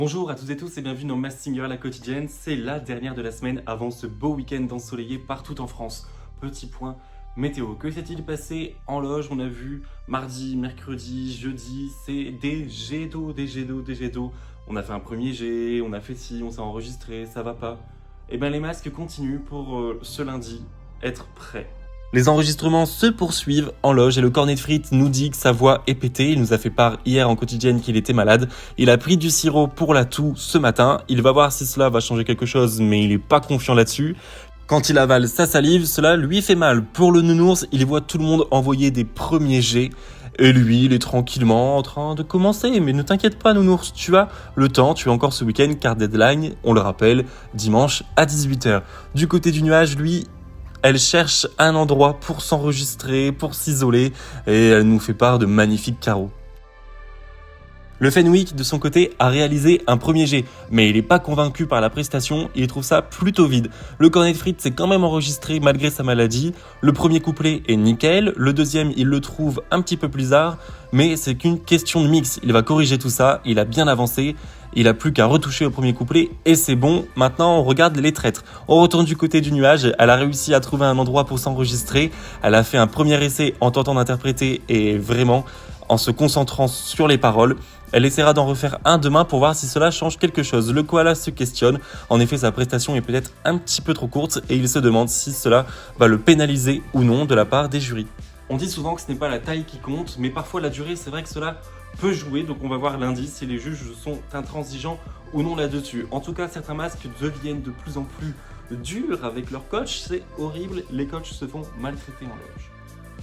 Bonjour à toutes et tous et bienvenue dans Masked Singer la quotidienne. C'est la dernière de la semaine avant ce beau week-end ensoleillé partout en France. Petit point météo. Que s'est-il passé en loge? On a vu mardi, mercredi, jeudi, c'est des jets d'eau, des jets d'eau, des jets d'eau. On a fait un premier jet, on a fait ci, on s'est enregistré, ça va pas. Et bien les masques continuent pour ce lundi être prêts. Les enregistrements se poursuivent en loge et le cornet de frites nous dit que sa voix est pétée. Il nous a fait part hier en quotidienne qu'il était malade. Il a pris du sirop pour la toux ce matin. Il va voir si cela va changer quelque chose, mais il n'est pas confiant là-dessus. Quand il avale sa salive, cela lui fait mal. Pour le nounours, il voit tout le monde envoyer des premiers jets. Et lui, il est tranquillement en train de commencer. Mais ne t'inquiète pas, nounours, tu as le temps, tu as encore ce week-end, car deadline, on le rappelle, dimanche à 18h. Du côté du nuage, lui, elle cherche un endroit pour s'enregistrer, pour s'isoler, et elle nous fait part de magnifiques carreaux. Le Fenwick, de son côté, a réalisé un premier jet, mais il n'est pas convaincu par la prestation, il trouve ça plutôt vide. Le cornet de frites s'est quand même enregistré malgré sa maladie. Le premier couplet est nickel, le deuxième, il le trouve un petit peu plus bizarre, mais c'est qu'une question de mix. Il va corriger tout ça, il a bien avancé, il a plus qu'à retoucher au premier couplet, et c'est bon. Maintenant, on regarde les traîtres. On retourne du côté du nuage, elle a réussi à trouver un endroit pour s'enregistrer, elle a fait un premier essai en tentant d'interpréter, et vraiment, en se concentrant sur les paroles. Elle essaiera d'en refaire un demain pour voir si cela change quelque chose. Le koala se questionne. En effet, sa prestation est peut-être un petit peu trop courte et il se demande si cela va le pénaliser ou non de la part des jurys. On dit souvent que ce n'est pas la taille qui compte, mais parfois la durée, c'est vrai que cela peut jouer. Donc on va voir lundi si les juges sont intransigeants ou non là-dessus. En tout cas, certains masques deviennent de plus en plus durs avec leur coach. C'est horrible, les coachs se font maltraiter en loge.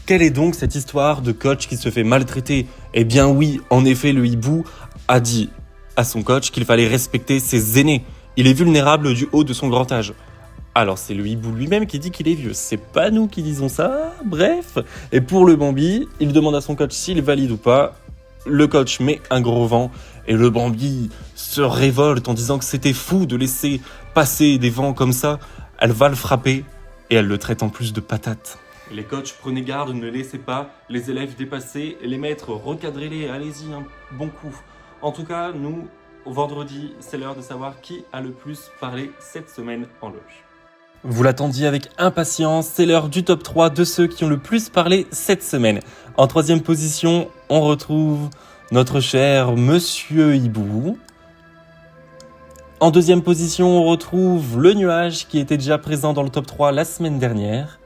Quelle est donc cette histoire de coach qui se fait maltraiter? Eh bien oui, en effet, le hibou a dit à son coach qu'il fallait respecter ses aînés. Il est vulnérable du haut de son grand âge. Alors c'est le hibou lui-même qui dit qu'il est vieux. C'est pas nous qui disons ça, bref. Et pour le Bambi, il demande à son coach s'il valide ou pas. Le coach met un gros vent et le Bambi se révolte en disant que c'était fou de laisser passer des vents comme ça. Elle va le frapper et elle le traite en plus de patate. Les coachs, prenez garde, ne laissez pas les élèves dépasser, les maîtres, recadrez-les, allez-y, un bon coup. En tout cas, nous, au vendredi, c'est l'heure de savoir qui a le plus parlé cette semaine en loge. Vous l'attendiez avec impatience, c'est l'heure du top 3 de ceux qui ont le plus parlé cette semaine. En troisième position, on retrouve notre cher Monsieur Hibou. En deuxième position, on retrouve le nuage qui était déjà présent dans le top 3 la semaine dernière.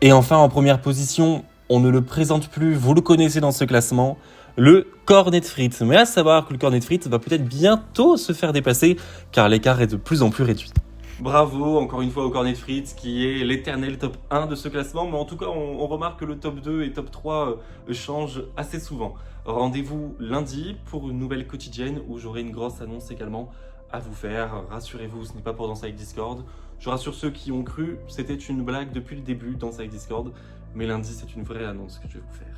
Et enfin, en première position, on ne le présente plus, vous le connaissez dans ce classement, le cornet de frites. Mais à savoir que le cornet de frites va peut-être bientôt se faire dépasser, car l'écart est de plus en plus réduit. Bravo encore une fois au cornet de frites, qui est l'éternel top 1 de ce classement. Mais en tout cas, on remarque que le top 2 et top 3 changent assez souvent. Rendez-vous lundi pour une nouvelle quotidienne où j'aurai une grosse annonce également à vous faire. Rassurez-vous, ce n'est pas pour danser avec Discord. Je rassure ceux qui ont cru, c'était une blague depuis le début, danser avec Discord. Mais lundi, c'est une vraie annonce que je vais vous faire.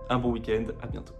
Un bon week-end, à bientôt.